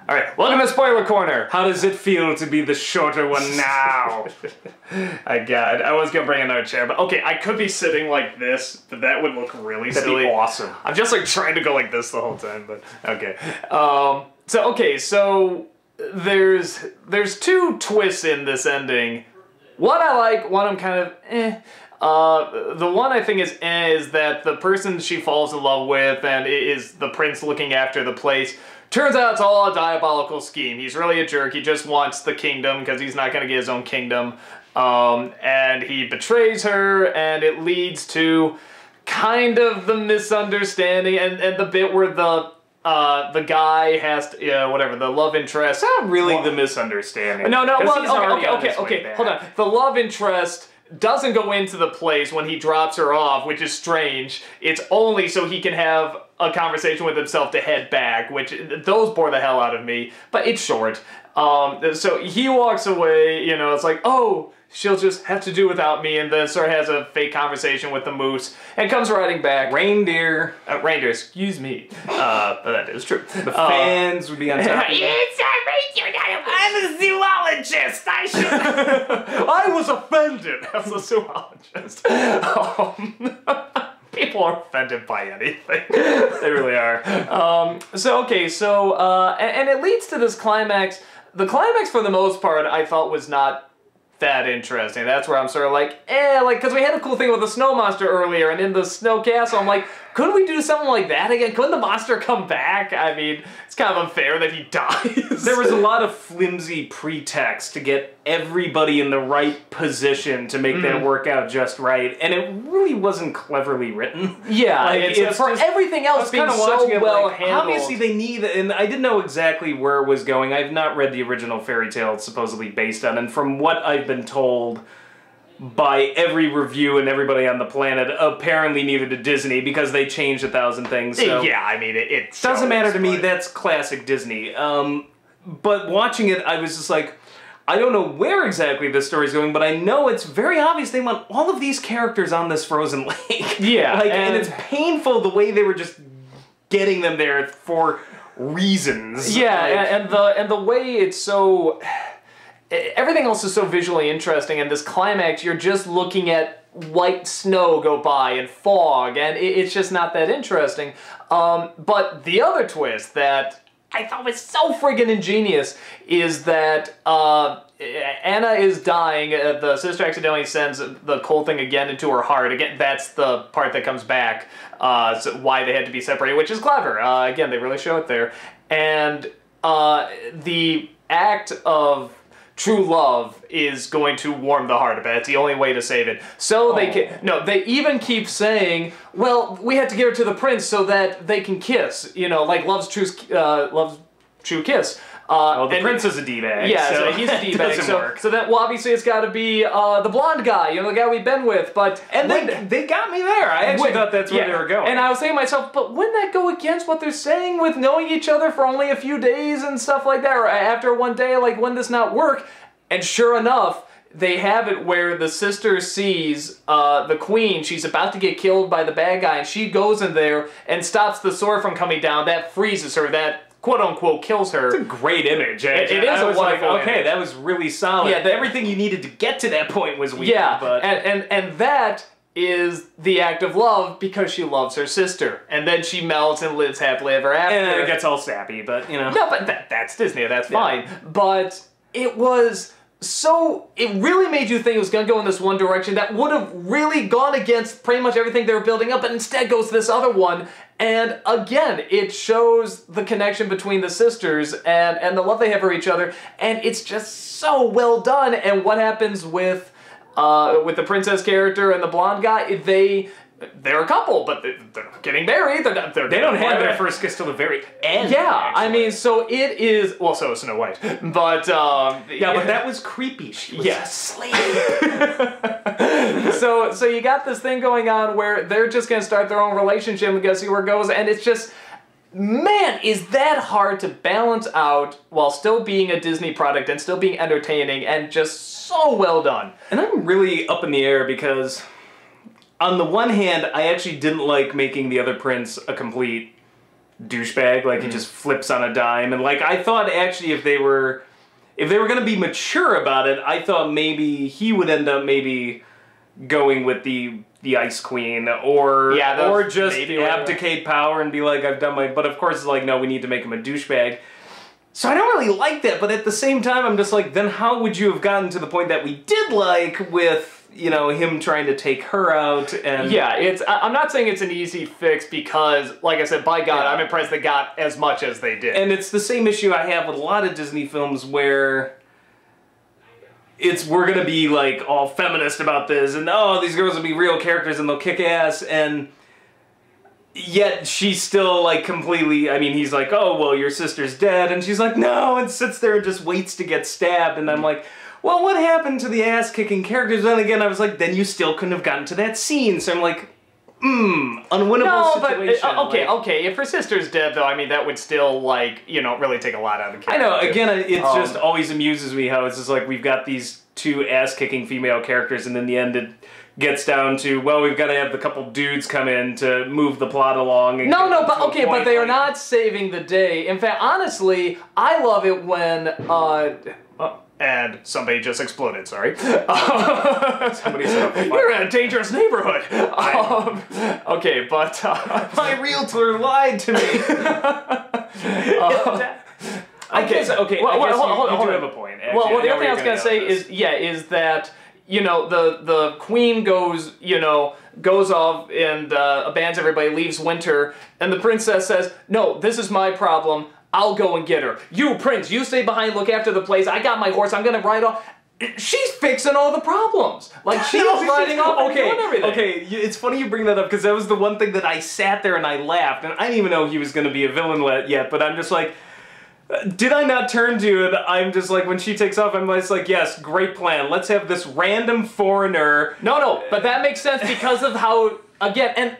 All right, welcome to Spoiler Corner. How does it feel to be the shorter one now? I was gonna bring another chair, but okay, I could be sitting like this, but that would look really silly. That'd be awesome. I'm just like trying to go like this the whole time, but okay. So there's two twists in this ending. One I like, one I'm kind of eh. The one I think is that the person she falls in love with and is the prince looking after the place. Turns out it's all a diabolical scheme. He's really a jerk. He just wants the kingdom because he's not going to get his own kingdom. And he betrays her, and it leads to kind of the misunderstanding and the bit where the guy has to, the love interest. It's not really the misunderstanding. No, Okay, hold on. The love interest doesn't go into the place when he drops her off, which is strange. It's only so he can have a conversation with himself to head back, which those bore the hell out of me, but it's short. So he walks away, it's like, oh, she'll just have to do without me, and then sort of has a fake conversation with the moose, and comes riding back. Reindeer, excuse me. That is true. The fans would be on top of It's a reindeer, I'm a zoologist, I was offended as a zoologist. People are offended by anything. They really are. And it leads to this climax. The climax, for the most part, I felt was not that interesting. That's where I'm sort of like, because we had a cool thing with the snow monster earlier, and in the snow castle, I'm like, couldn't we do something like that again? Couldn't the monster come back? I mean, it's kind of unfair that he dies. There was a lot of flimsy pretext to get everybody in the right position to make that work out just right, and it really wasn't cleverly written. Yeah, it's for everything else being so well handled. Obviously they need, and I didn't know exactly where it was going. I've not read the original fairy tale it's supposedly based on, and from what I've been told by every review and everybody on the planet, apparently neither did Disney, because they changed 1,000 things. So yeah, I mean, it doesn't matter to me. That's classic Disney. But watching it, I was just like, I don't know where exactly this story's going, but I know it's very obvious they want all of these characters on this frozen lake. Yeah, and it's painful the way they were just getting them there for reasons. Yeah, and the way it's so. Everything else is so visually interesting, and this climax, you're just looking at white snow go by and fog, and it's just not that interesting. But the other twist that I thought was so friggin' ingenious is that Anna is dying. The sister accidentally sends the cold thing again into her heart. Again, that's the part that comes back, so why they had to be separated, which is clever. Again, they really show it there. And the act of true love is going to warm the heart a bit. It's the only way to save it. So they even keep saying, well, we have to give her to the prince so that they can kiss. Like love's true kiss. Well, the prince is a D-bag. Yeah, so he's a D-bag. So that, well, obviously it's got to be the blonde guy, the guy we've been with. But they got me there. I actually thought that's where they were going. And I was saying to myself, but wouldn't that go against what they're saying with knowing each other for only a few days and stuff like that? Or after one day, like, wouldn't this not work? And sure enough, they have it where the sister sees the queen. She's about to get killed by the bad guy, and she goes in there and stops the sword from coming down. That freezes her. That quote-unquote kills her. It's a great image. It is a wonderful image. Okay, that was really solid. Yeah, everything you needed to get to that point was weird. Yeah, but and that is the act of love because she loves her sister. And then she melts and lives happily ever after. And then it gets all sappy, but, No, but that's Disney. That's fine. But it was... So, it really made you think it was going to go in this one direction that would have really gone against pretty much everything they were building up, but instead goes to this other one. And again, it shows the connection between the sisters and the love they have for each other, and it's just so well done. And what happens with the princess character and the blonde guy, they're a couple, but they're getting married. They don't have their first kiss till the very end. Yeah, actually. I mean, so it is. Well, so is Snow White, but yeah, but that was creepy. She was asleep. So you got this thing going on where they're just gonna start their own relationship and go see where it goes, and it's just. Man, is that hard to balance out while still being a Disney product and still being entertaining and just so well done. And I'm really up in the air because on the one hand, I actually didn't like making the other prince a complete douchebag. Like he just flips on a dime, and like I thought actually if they were gonna be mature about it, I thought maybe he would end up maybe going with the Ice Queen, or just abdicate power and be like, I've done my. But of course, it's like, no, we need to make him a douchebag. So I don't really like that. But at the same time, I'm just like, then how would you have gotten to the point that we did like with, you know, him trying to take her out? And yeah, I'm not saying it's an easy fix because, like I said, by God, I'm impressed they got as much as they did. And it's the same issue I have with a lot of Disney films where we're gonna be like all feminist about this, and oh, these girls will be real characters and they'll kick ass, and yet she's still like completely. I mean, he's like, oh well, your sister's dead, and she's like, no, and sits there and just waits to get stabbed, and I'm like, well, what happened to the ass kicking characters? Then again, I was like, then you still couldn't have gotten to that scene, so I'm like, unwinnable situation. But, okay, if her sister's dead, though, I mean, that would still, like, you know, really take a lot out of the character. I know, again, it just always amuses me how it's just like, we've got these two ass-kicking female characters, and in the end it gets down to, well, we've got to have the couple dudes come in to move the plot along. And but they are not saving the day. In fact, honestly, I love it when, and somebody just exploded, sorry. Somebody set up a fire. You're in a dangerous neighborhood. Okay, but... my realtor lied to me. I guess you do have a point. Actually, well, the other thing I was going to say is that, you know, the queen goes off and abandons everybody, leaves Winter, and the princess says, no, this is my problem. I'll go and get her. You, Prince, you stay behind, look after the place. I got my horse. I'm going to ride off. She's fixing all the problems. Like, she's riding off and doing everything. Okay, it's funny you bring that up, because that was the one thing that I sat there and I laughed, and I didn't even know he was going to be a villain yet, but I'm just like, did I not turn to you? And I'm just like, when she takes off, I'm just like, yes, great plan. Let's have this random foreigner. No, but that makes sense because of how... Again,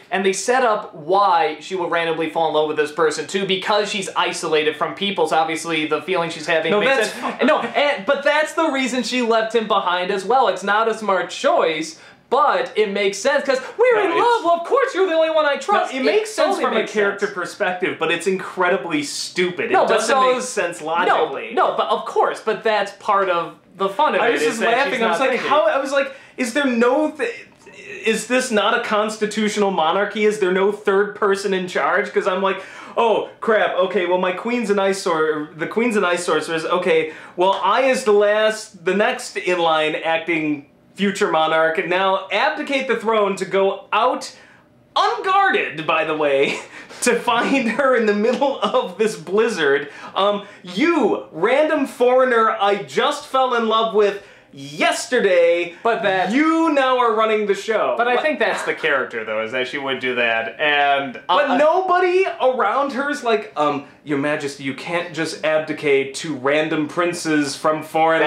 and they set up why she will randomly fall in love with this person too, because she's isolated from people. So obviously, the feeling she's having makes sense. But that's the reason she left him behind as well. It's not a smart choice, but it makes sense because we're in love. Well, of course, you're the only one I trust. It makes sense from a character perspective, but it's incredibly stupid. It doesn't make sense logically. No, but of course, but that's part of the fun of it. I was just laughing. I was like, how? I was like, is there no? Is this not a constitutional monarchy? Is there no third person in charge? Because I'm like, oh crap. Okay, well the Queen's an ice sorceress. Okay, well I is the next in line acting future monarch, and now abdicate the throne to go out unguarded, by the way, to find her in the middle of this blizzard. You random foreigner I just fell in love with yesterday, but you now are running the show. But I think that's the character, though, is that she would do that, and... But nobody around her is like, Your Majesty, you can't just abdicate to random princes from foreign...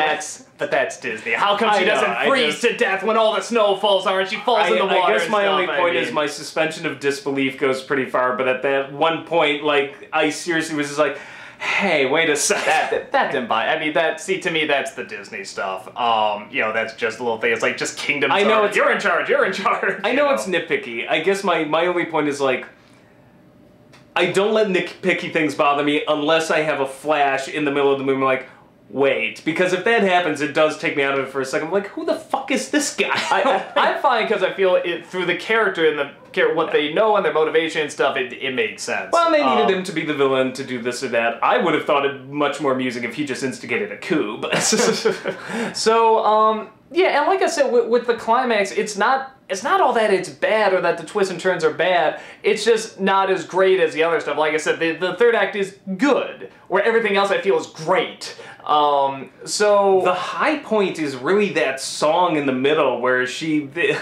But that's Disney. How come she doesn't freeze to death when all the snow falls on her and she falls in the water? I guess my only point is my suspension of disbelief goes pretty far, but at that one point, like, I seriously was just like, hey, wait a second. That didn't buy. I mean, to me, that's the Disney stuff. You know, that's just a little thing. It's like, just Kingdom. I know you're in charge. You're in charge. I know it's nitpicky. I guess my only point is like, I don't let nitpicky things bother me unless I have a flash in the middle of the movie. I'm like, wait, because if that happens, it does take me out of it for a second. I'm like, who the fuck is this guy? I'm fine because I feel it through the character and what they know and their motivation and stuff, it made sense. Well, they needed him to be the villain to do this or that. I would have thought it much more amusing if he just instigated a coup. But So, yeah, and like I said, with the climax, it's not all that it's bad or that the twists and turns are bad. It's just not as great as the other stuff. Like I said, the third act is good, where everything else I feel is great. So the high point is really that song in the middle where the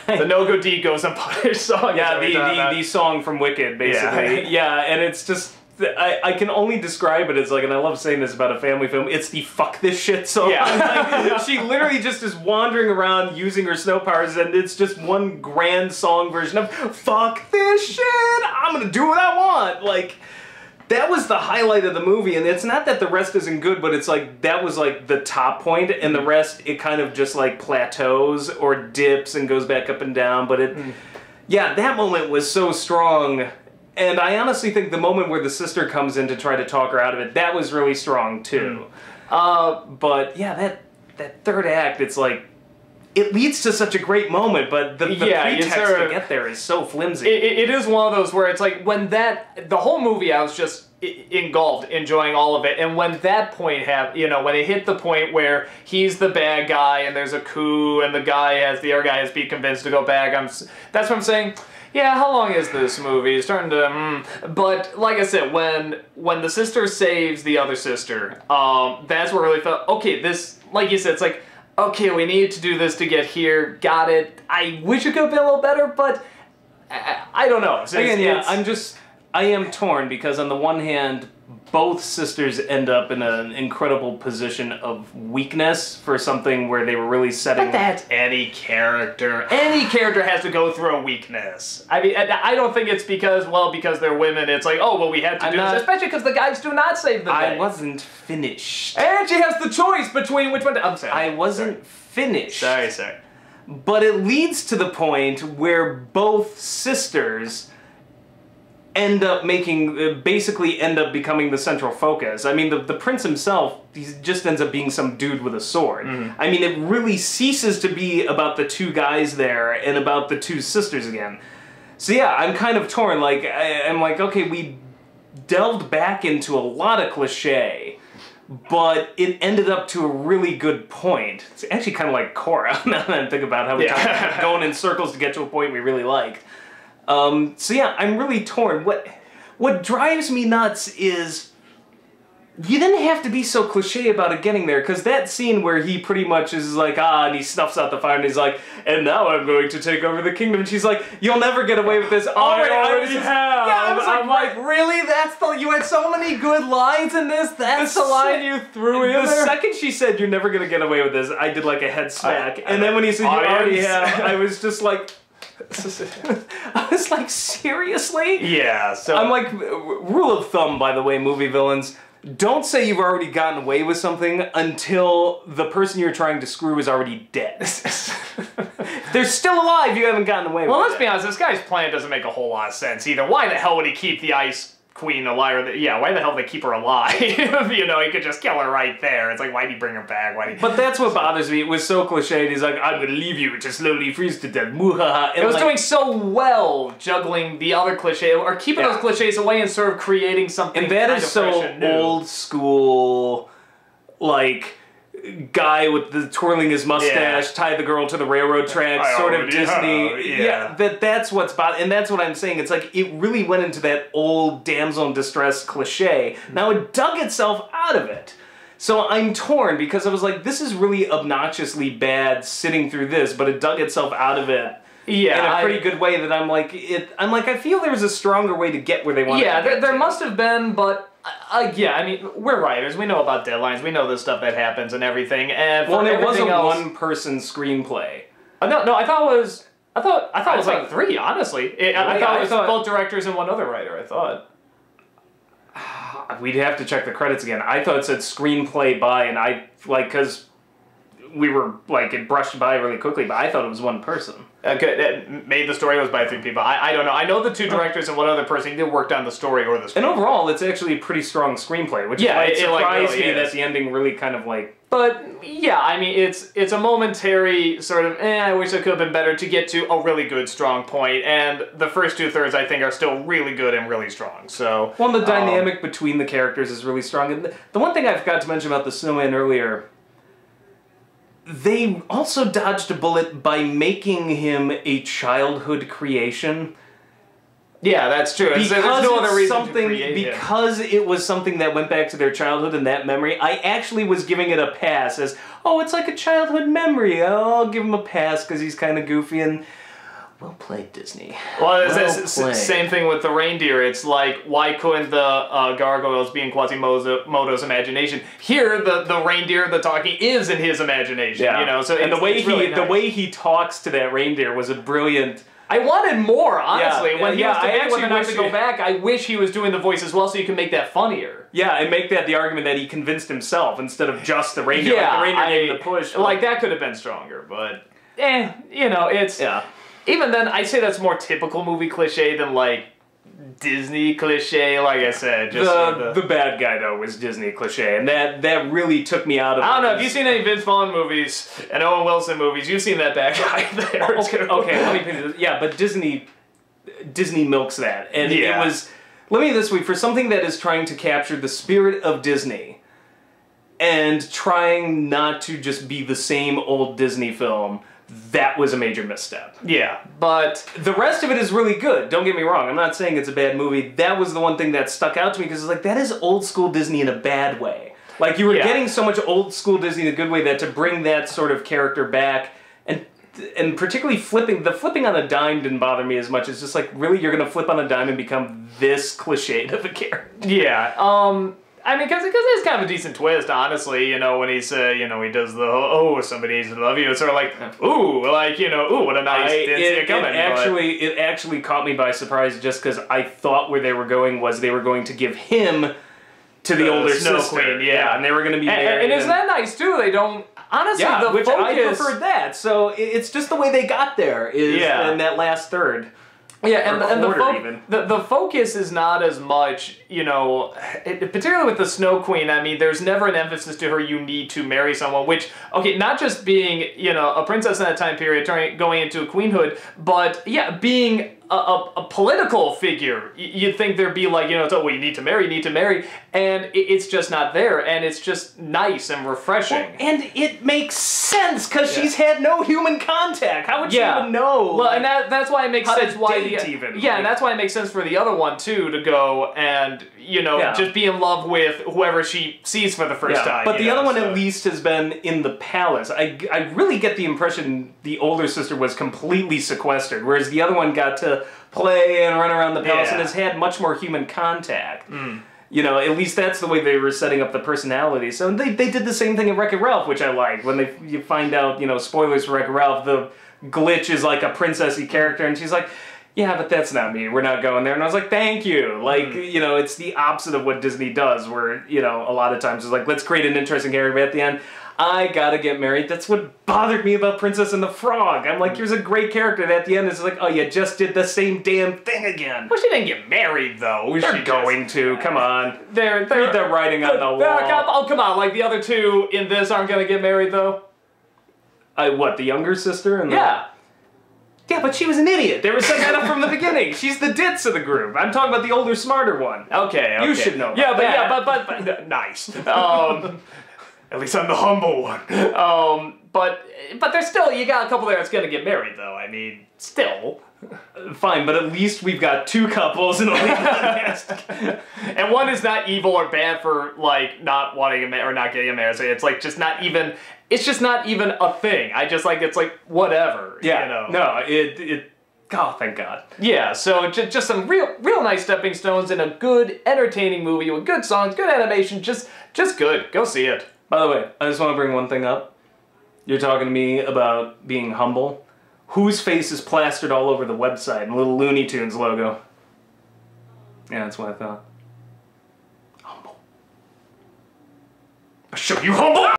No Good Deed Goes Unpunished song. Yeah, the song from Wicked, basically. Yeah, and it's just. I can only describe it as like, and I love saying this about a family film, it's the fuck this shit song. Yeah. Like, she literally just is wandering around using her snow powers, and it's just one grand song version of fuck this shit, I'm gonna do what I want. Like, that was the highlight of the movie, and it's not that the rest isn't good, but it's like, that was like the top point, and the rest, it kind of just like plateaus or dips and goes back up and down, but yeah, that moment was so strong. And I honestly think the moment where the sister comes in to try to talk her out of it, that was really strong too. But yeah, that third act, it's like, it leads to such a great moment, but the pretext to get there is so flimsy. It is one of those where it's like, when the whole movie, I was just engulfed, enjoying all of it, and when that point when it hit the point where he's the bad guy and there's a coup and the other guy has to be convinced to go back, that's what I'm saying. Yeah, how long is this movie? It's starting to, But, like I said, when the sister saves the other sister, that's where I really felt, okay, this, like you said, it's like, okay, we need to do this to get here, got it. I wish it could have been a little better, but I don't know. I am torn, because on the one hand, both sisters end up in an incredible position of weakness for something where they were really setting... But that's any character. Any character has to go through a weakness. I mean, I don't think it's because they're women, it's like, oh, well, we had to do this. Especially because the guys do not save the day. I wasn't finished. And she has the choice between which one... I'm sorry. I wasn't finished. Sorry. But it leads to the point where both sisters basically end up becoming the central focus. I mean, the prince himself, he just ends up being some dude with a sword. I mean, it really ceases to be about the two guys there and about the two sisters again. So yeah, I'm kind of torn. Like, I'm like, okay, we delved back into a lot of cliche, but it ended up to a really good point. It's actually kind of like Korra, now that I think about how we kept going in circles to get to a point we really liked. So yeah, I'm really torn. What drives me nuts is you didn't have to be so cliche about it getting there, because that scene where he pretty much is like, and he snuffs out the fire and he's like, and now I'm going to take over the kingdom, and she's like, you'll never get away with this. I already have. Yeah, I'm like, really? You had so many good lines in this? That's the line you threw in there? The second she said, you're never going to get away with this, I did like a head smack. And then when he said, you already have, I was just like... I was like, seriously? Yeah, so... I'm like, rule of thumb, by the way, movie villains, don't say you've already gotten away with something until the person you're trying to screw is already dead. If they're still alive, you haven't gotten away with it. Well, let's be honest, this guy's plan doesn't make a whole lot of sense either. Why the hell would he keep the Ice Queen alive? Why the hell would they keep her alive? He could just kill her right there. It's like, why'd he bring her back? But that's what bothers me. It was so cliched. He's like, I'm gonna leave you to slowly freeze to death. It was doing so well juggling the other cliche, or keeping those cliches away and sort of creating something. And that is so old school, like, guy with the twirling his mustache, tie the girl to the railroad tracks, sort of Disney. That's what's and that's what I'm saying. It's like, it really went into that old damsel in distress cliche. Now it dug itself out of it. So I'm torn, because I was like, this is really obnoxiously bad sitting through this, but it dug itself out of it. in a pretty good way that I'm like, I feel there was a stronger way to get where they wanted to get. Yeah, there must have been, but yeah, I mean, we're writers. We know about deadlines. We know the stuff that happens and everything. And it was a one-person screenplay. No, I thought it was like three. Honestly, I thought it was both directors and one other writer. I thought. We'd have to check the credits again. I thought it said screenplay by, and because we were it brushed by really quickly, but I thought it was one person. Made the story was by three people. I don't know. I know the two directors and one other person either worked on the story or the screenplay. And overall, it's actually a pretty strong screenplay, which is why it surprised me that the ending really kind of But yeah, I mean, it's a momentary sort of, I wish it could have been better to get to a really good, strong point, and the first 2/3 I think are still really good and really strong. So the dynamic between the characters is really strong. And the one thing I forgot to mention about the Snowman earlier, they also dodged a bullet by making him a childhood creation. Yeah, that's true. Because there's no other reason to create him. Because it was something that went back to their childhood and that memory, I actually was giving it a pass as, it's like a childhood memory. I'll give him a pass because he's kind of goofy and... Well played, Disney. Well, it's the same thing with the reindeer. It's like, why couldn't the gargoyles be in Quasimodo's imagination? Here, the reindeer, the talking, is in his imagination. Yeah. So and the way he talks to that reindeer was a brilliant... I wanted more, honestly. When he was debating whether or not to wish go back, I wish he was doing the voice as well so you can make that funnier. Yeah, and make that the argument that he convinced himself instead of just the reindeer. Yeah, the reindeer gave him the push. That could have been stronger, but... it's... Yeah. Even then, I'd say that's more typical movie cliche than, Disney cliche, like I said. Just the bad guy, though, was Disney cliche, and that really took me out of it. I don't know, if you've seen any Vince Vaughn movies and Owen Wilson movies, you've seen that bad guy there, too. Okay, let me put it. Yeah, but Disney milks that. And Yeah. it was, let me this way, for something that is trying to capture the spirit of Disney and trying not to just be the same old Disney film, that was a major misstep. Yeah, but The rest of it is really good, don't get me wrong. I'm not saying it's a bad movie. That was the one thing that stuck out to me, because it's like, that is old school Disney in a bad way. Like, you were Yeah. getting so much old school Disney in a good way that to bring that sort of character back, and particularly flipping on a dime didn't bother me as much. It's just like, really, you're gonna flip on a dime and become this cliched of a character? yeah, I mean, because it's kind of a decent twist, honestly, you know, when he's, you know, he does the, oh, somebody needs to love you. It's sort of like, ooh, like, you know, ooh, what a nice, didn't see it coming. It actually caught me by surprise, just because I thought where they were going was they were going to give him to the older Snow sister. Queen, yeah. And they were going to be married. And isn't that nice, too? They don't, honestly, yeah, the which focus... I preferred that. So it's just the way they got there is Yeah. in that last third. Yeah, and quarter the focus is not as much, you know, particularly with the Snow Queen. I mean, there's never an emphasis to her, you need to marry someone, which, okay, not just being, you know, a princess in that time period, going into a queenhood, but, yeah, being a political figure. You'd think there'd be like, you know, well, you need to marry, and it's just not there, and it's just nice and refreshing. Well, and it makes sense, because she's had no human contact. How would she even know? Well, and that's why it makes how to sense why date even. Yeah, and that's why it makes sense for the other one too to go and, you know, just be in love with whoever she sees for the first time. But the other one at least has been in the palace. I really get the impression the older sister was completely sequestered, whereas the other one got to play and run around the palace and has had much more human contact. You know, at least that's the way they were setting up the personality. So they did the same thing in Wreck-It Ralph, which I like. When you find out, you know, spoilers for Wreck-It Ralph, the Glitch is like a princessy character, and she's like, yeah, but that's not me. We're not going there. And I was like, thank you. Like, you know, it's the opposite of what Disney does, where, you know, a lot of times it's like, let's create an interesting character, but at the end, I gotta get married. That's what bothered me about Princess and the Frog. I'm like, here's a great character, and at the end it's like, oh, you just did the same damn thing again. Well, she didn't get married, though. They're going to. Come on. They're Read the writing on the wall. Oh, come on. Like, the other two in this aren't going to get married, though? What, the younger sister? And Yeah. Yeah, but she was an idiot. They were setting that up from the beginning. She's the ditz of the group. I'm talking about the older, smarter one. Okay. You should know. Yeah, that. but nice. At least I'm the humble one. But there's still, you got a couple there that's gonna get married, though. I mean, still. Fine, but at least we've got two couples and only one has to... And one is not evil or bad for, like, not wanting a man or not getting a marriage. So it's like just not even. It's just not even a thing. I just like it's like whatever. Yeah. You know? No. It. Oh, thank God. Yeah, so just some real nice stepping stones in a good, entertaining movie with good songs, good animation, just good. Go see it. By the way, I just want to bring one thing up. You're talking to me about being humble. Whose face is plastered all over the website? A little Looney Tunes logo. Yeah, that's what I thought. Humble. I'll show you humble!